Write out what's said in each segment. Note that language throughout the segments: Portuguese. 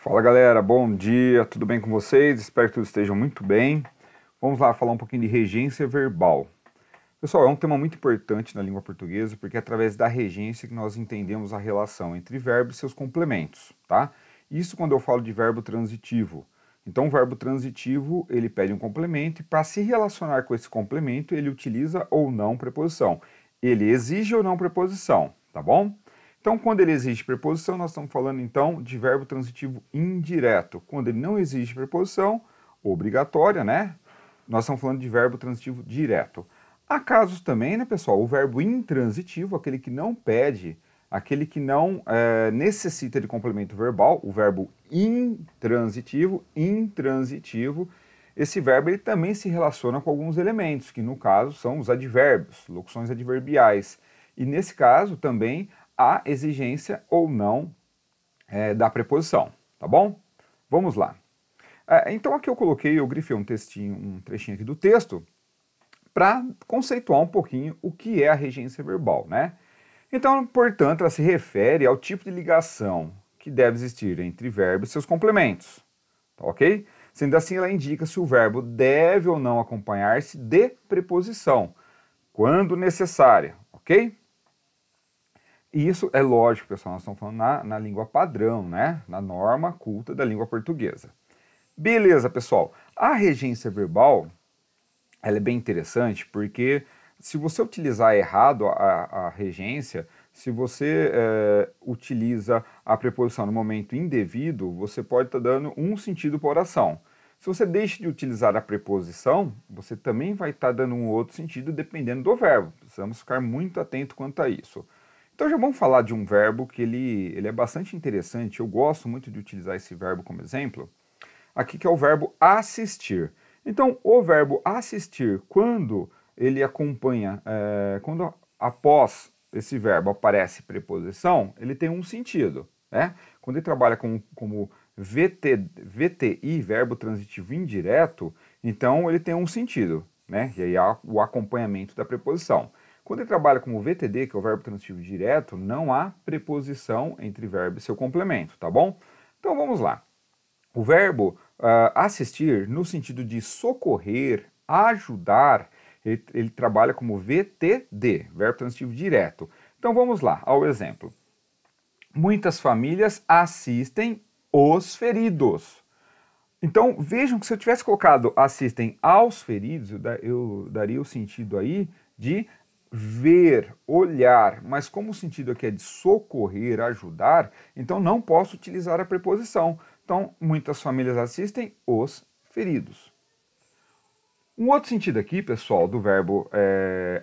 Fala galera, bom dia, tudo bem com vocês? Espero que todos estejam muito bem. Vamos lá falar um pouquinho de regência verbal. Pessoal, é um tema muito importante na língua portuguesa porque é através da regência que nós entendemos a relação entre verbo e seus complementos, tá? Isso quando eu falo de verbo transitivo. Então o verbo transitivo, ele pede um complemento e para se relacionar com esse complemento, ele utiliza ou não preposição. Ele exige ou não preposição, tá bom? Então, quando ele exige preposição, nós estamos falando então de verbo transitivo indireto. Quando ele não exige preposição obrigatória, né? Nós estamos falando de verbo transitivo direto. Há casos também, né, pessoal? O verbo intransitivo, aquele que não pede, aquele que não necessita de complemento verbal, o verbo intransitivo, esse verbo ele também se relaciona com alguns elementos, que no caso são os advérbios, locuções adverbiais. E nesse caso também a exigência ou não da preposição, tá bom? Vamos lá. Então aqui eu grifei um trechinho aqui do texto para conceituar um pouquinho o que é a regência verbal, né? Então, portanto, ela se refere ao tipo de ligação que deve existir entre verbo e seus complementos, tá ok? Sendo assim, ela indica se o verbo deve ou não acompanhar-se de preposição, quando necessária, ok? E isso é lógico, pessoal, nós estamos falando na língua padrão, né? Na norma culta da língua portuguesa. Beleza, pessoal. A regência verbal, ela é bem interessante porque se você utilizar errado a regência, se você utiliza a preposição no momento indevido, você pode estar dando um sentido para a oração. Se você deixa de utilizar a preposição, você também vai estar dando um outro sentido dependendo do verbo. Precisamos ficar muito atento quanto a isso. Então já vamos falar de um verbo que ele é bastante interessante, eu gosto muito de utilizar esse verbo como exemplo, aqui que é o verbo assistir. Então o verbo assistir, quando ele acompanha, quando após esse verbo aparece preposição, ele tem um sentido, né? Quando ele trabalha como VTI, verbo transitivo indireto, então ele tem um sentido, né? E aí há o acompanhamento da preposição. Quando ele trabalha como VTD, que é o verbo transitivo direto, não há preposição entre verbo e seu complemento, tá bom? Então vamos lá. O verbo assistir, no sentido de socorrer, ajudar, ele trabalha como VTD, verbo transitivo direto. Então vamos lá, ao exemplo. Muitas famílias assistem os feridos. Então vejam que se eu tivesse colocado assistem aos feridos, eu daria o sentido aí de ver, olhar, mas como o sentido aqui é de socorrer, ajudar, então não posso utilizar a preposição. Então, muitas famílias assistem os feridos. Um outro sentido aqui, pessoal, do verbo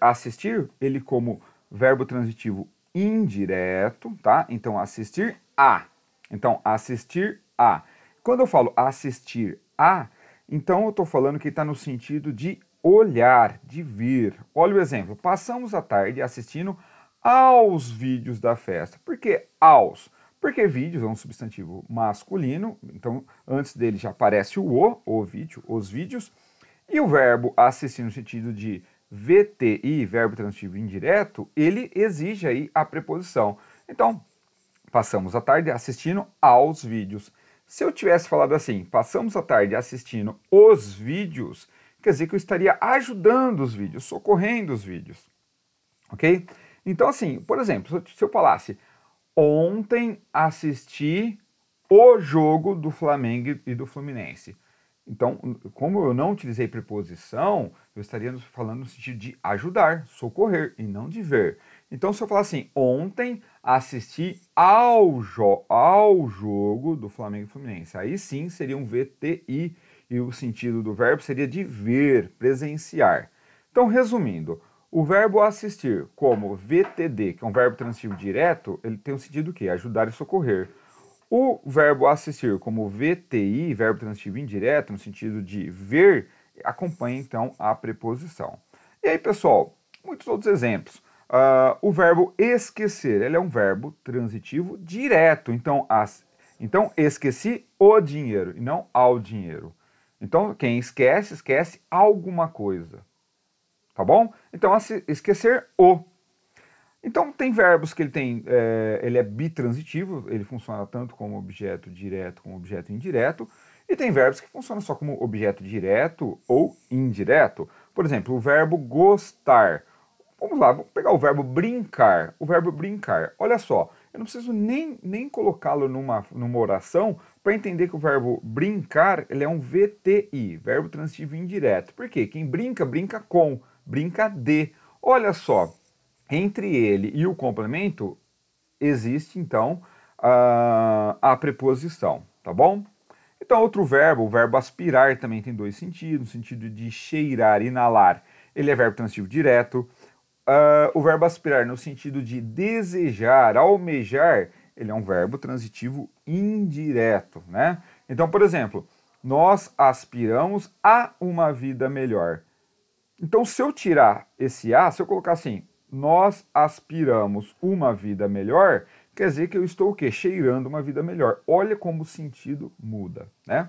assistir, ele como verbo transitivo indireto, tá? Então, assistir a. Então, assistir a. Quando eu falo assistir a, então eu estou falando que está no sentido de olhar, de ver. Olha o exemplo. Passamos a tarde assistindo aos vídeos da festa. Por que aos? Porque vídeos é um substantivo masculino, então antes dele já aparece o vídeo, os vídeos, e o verbo assistir no sentido de VTI, verbo transitivo indireto, ele exige aí a preposição. Então, passamos a tarde assistindo aos vídeos. Se eu tivesse falado assim, passamos a tarde assistindo os vídeos, quer dizer que eu estaria ajudando os vídeos, socorrendo os vídeos, ok? Então assim, por exemplo, se eu falasse, ontem assisti o jogo do Flamengo e do Fluminense. Então, como eu não utilizei preposição, eu estaria falando no sentido de ajudar, socorrer, e não de ver. Então, se eu falar assim, ontem assisti ao jogo do Flamengo e Fluminense, aí sim seria um VTI, e o sentido do verbo seria de ver, presenciar. Então, resumindo, o verbo assistir como VTD, que é um verbo transitivo direto, ele tem o sentido que? Ajudar e socorrer. O verbo assistir como VTI, verbo transitivo indireto, no sentido de ver, acompanha então a preposição. E aí, pessoal, muitos outros exemplos. O verbo esquecer, ele é um verbo transitivo direto. Então, esqueci o dinheiro e não ao dinheiro. Então, quem esquece, esquece alguma coisa. Tá bom? Então, esquecer o. Então, tem verbos que ele é bitransitivo, ele funciona tanto como objeto direto como objeto indireto, e tem verbos que funcionam só como objeto direto ou indireto. Por exemplo, o verbo gostar. Vamos lá, vamos pegar o verbo brincar. O verbo brincar, olha só, eu não preciso nem colocá-lo numa oração para entender que o verbo brincar ele é um VTI, verbo transitivo indireto. Por quê? Quem brinca, brinca com, brinca de. Olha só, entre ele e o complemento existe então a preposição, tá bom? Então, outro verbo, o verbo aspirar também tem dois sentidos, no sentido de cheirar, inalar, ele é verbo transitivo direto. O verbo aspirar no sentido de desejar, almejar, ele é um verbo transitivo indireto, né? Então, por exemplo, nós aspiramos a uma vida melhor. Então, se eu tirar esse a, se eu colocar assim, nós aspiramos uma vida melhor, quer dizer que eu estou o quê? Cheirando uma vida melhor. Olha como o sentido muda, né?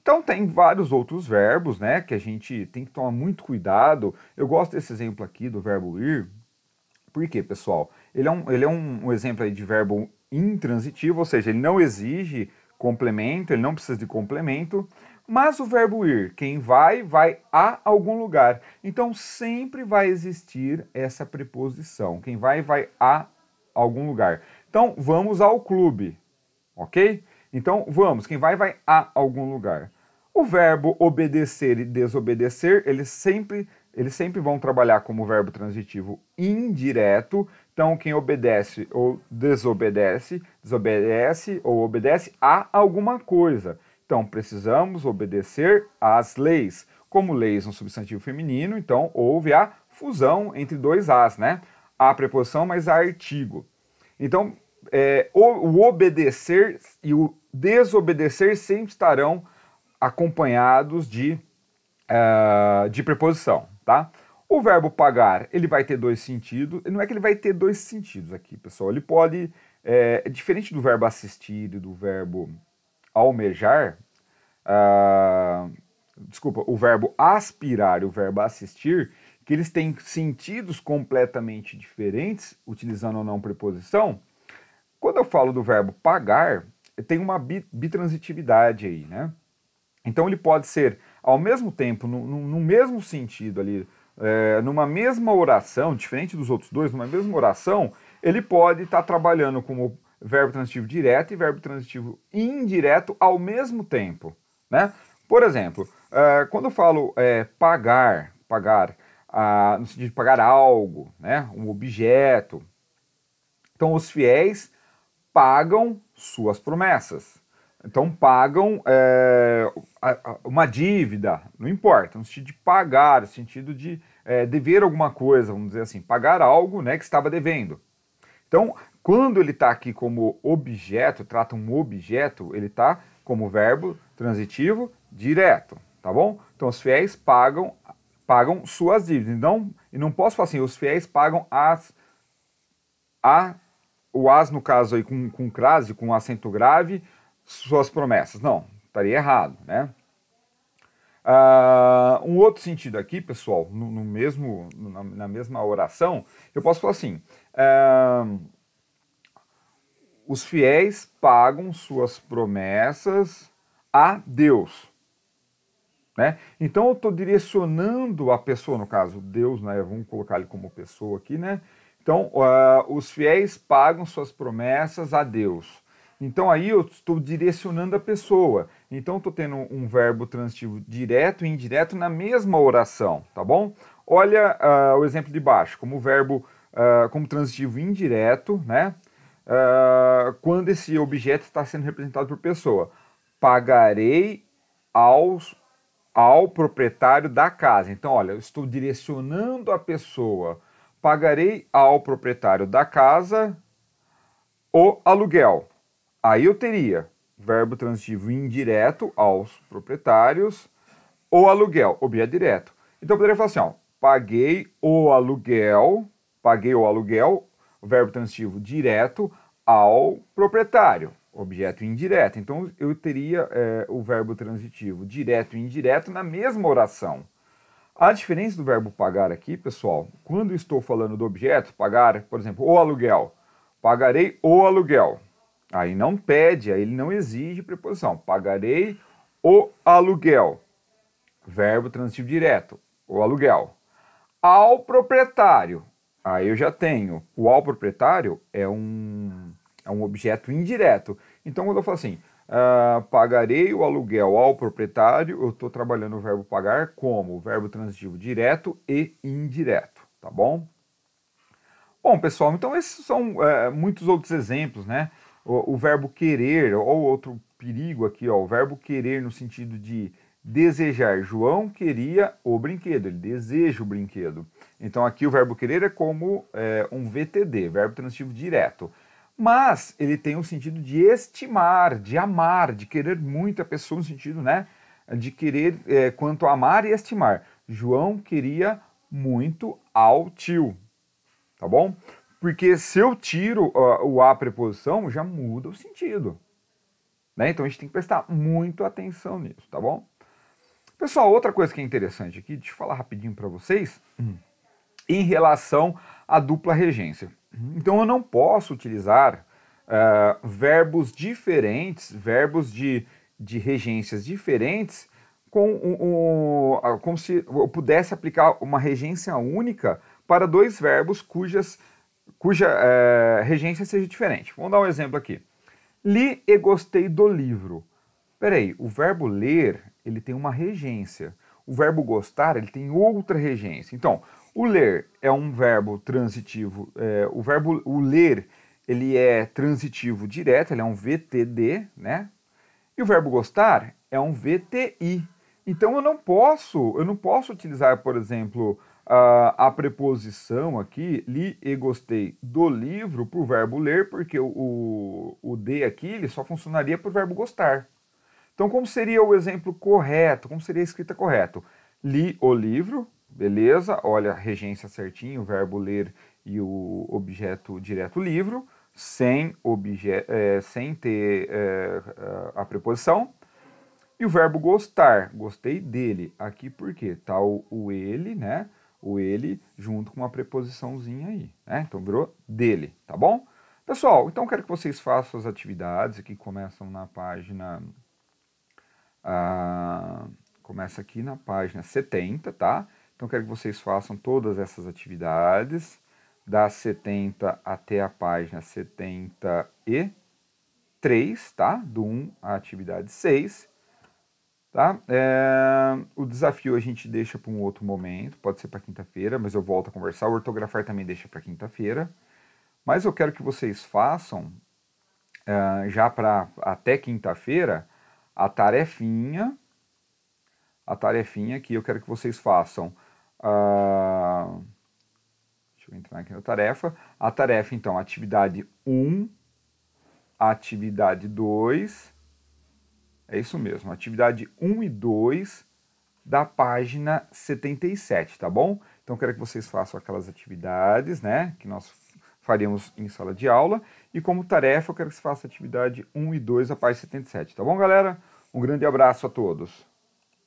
Então tem vários outros verbos, né, que a gente tem que tomar muito cuidado. Eu gosto desse exemplo aqui do verbo ir. Por quê, pessoal? Ele é um exemplo aí de verbo intransitivo, ou seja, ele não exige complemento, ele não precisa de complemento, mas o verbo ir, quem vai, vai a algum lugar. Então sempre vai existir essa preposição. Quem vai, vai a algum lugar. Então vamos ao clube, ok? Então vamos, quem vai, vai a algum lugar. O verbo obedecer e desobedecer, eles sempre vão trabalhar como verbo transitivo indireto. Então, quem obedece ou desobedece, desobedece ou obedece a alguma coisa. Então, precisamos obedecer às leis. Como leis no substantivo feminino, então houve a fusão entre dois as, né? A preposição mais a artigo. Então, o obedecer e o desobedecer sempre estarão acompanhados de preposição, tá? O verbo pagar, ele vai ter dois sentidos. Não é que ele vai ter dois sentidos aqui, pessoal. Ele pode, diferente do verbo assistir e do verbo almejar, desculpa, o verbo aspirar e o verbo assistir, que eles têm sentidos completamente diferentes, utilizando ou não preposição. Quando eu falo do verbo pagar, tem uma bitransitividade aí, né? Então ele pode ser, ao mesmo tempo, no mesmo sentido ali, numa mesma oração, diferente dos outros dois, numa mesma oração, ele pode estar trabalhando como verbo transitivo direto e verbo transitivo indireto ao mesmo tempo, né? Por exemplo, quando eu falo pagar, no sentido de pagar algo, né? Um objeto. Então os fiéis pagam suas promessas. Então pagam uma dívida, não importa, no sentido de pagar, no sentido de dever alguma coisa, vamos dizer assim, pagar algo, né, que estava devendo. Então, quando ele está aqui como objeto, trata um objeto, ele está como verbo transitivo direto, tá bom? Então os fiéis pagam suas dívidas. Então, e não posso falar assim, os fiéis pagam o as no caso aí com crase, com acento grave, suas promessas. Não, estaria errado, né? Um outro sentido aqui, pessoal, na mesma oração, eu posso falar assim, os fiéis pagam suas promessas a Deus, né? Então eu estou direcionando a pessoa, no caso Deus, né? Vamos colocar ele como pessoa aqui, né? Então os fiéis pagam suas promessas a Deus. Então aí eu estou direcionando a pessoa. Então estou tendo um verbo transitivo direto e indireto na mesma oração, tá bom? Olha o exemplo de baixo, como verbo, como transitivo indireto, né? Quando esse objeto está sendo representado por pessoa. Pagarei ao proprietário da casa. Então, olha, eu estou direcionando a pessoa. Pagarei ao proprietário da casa o aluguel. Aí eu teria verbo transitivo indireto aos proprietários, o aluguel, objeto direto. Então eu poderia falar assim, ó, paguei o aluguel, o verbo transitivo direto ao proprietário, objeto indireto. Então eu teria o verbo transitivo direto e indireto na mesma oração. A diferença do verbo pagar aqui, pessoal, quando estou falando do objeto, pagar, por exemplo, o aluguel. Pagarei o aluguel. Aí não pede, aí ele não exige preposição. Pagarei o aluguel. Verbo transitivo direto, o aluguel. Ao proprietário. Aí eu já tenho. O ao proprietário é um objeto indireto. Então, quando eu falo assim, pagarei o aluguel ao proprietário, eu estou trabalhando o verbo pagar como verbo transitivo direto e indireto, tá bom? Bom, pessoal, então esses são muitos outros exemplos, né? O verbo querer, ou outro perigo aqui, ó, o verbo querer no sentido de desejar. João queria o brinquedo, ele deseja o brinquedo. Então aqui o verbo querer é como um VTD, verbo transitivo direto. Mas ele tem um sentido de estimar, de amar, de querer muito a pessoa, no sentido, né, de querer quanto amar e estimar. João queria muito ao tio, tá bom? Porque se eu tiro o a preposição, já muda o sentido. Né? Então a gente tem que prestar muito atenção nisso, tá bom? Pessoal, outra coisa que é interessante aqui, deixa eu falar rapidinho para vocês, em relação à dupla regência. Então eu não posso utilizar verbos diferentes, verbos de regências diferentes, como se eu pudesse aplicar uma regência única para dois verbos cuja regência seja diferente. Vamos dar um exemplo aqui. Li e gostei do livro. Peraí, o verbo ler, ele tem uma regência. O verbo gostar, ele tem outra regência. Então, o ler é um verbo transitivo. O ler, ele é transitivo direto, ele é um VTD, né? E o verbo gostar é um VTI. Então eu não posso utilizar, por exemplo, a preposição aqui, li e gostei do livro, para o verbo ler, porque o de aqui ele só funcionaria para o verbo gostar. Então, como seria o exemplo correto? Como seria a escrita correta? Li o livro, beleza, olha a regência certinho, o verbo ler e o objeto direto livro, sem ter a preposição. E o verbo gostar, gostei dele. Aqui por quê? Tá o ele, né? O ele junto com uma preposiçãozinha aí, né? Então virou dele, tá bom? Pessoal, então quero que vocês façam as atividades que começam na página... começa aqui na página 70, tá? Então quero que vocês façam todas essas atividades, da 70 até a página 73, tá? Do 1 à atividade 6. Tá? O desafio a gente deixa para um outro momento, pode ser para quinta-feira, mas eu volto a conversar. O ortografar também deixa para quinta-feira. Mas eu quero que vocês façam, já para até quinta-feira, a tarefinha que eu quero que vocês façam. Deixa eu entrar aqui na tarefa. A tarefa, então, atividade 1, atividade 2... É isso mesmo, atividade 1 e 2 da página 77, tá bom? Então, quero que vocês façam aquelas atividades, né, que nós faríamos em sala de aula. E como tarefa, eu quero que vocês façam a atividade 1 e 2 da página 77, tá bom, galera? Um grande abraço a todos.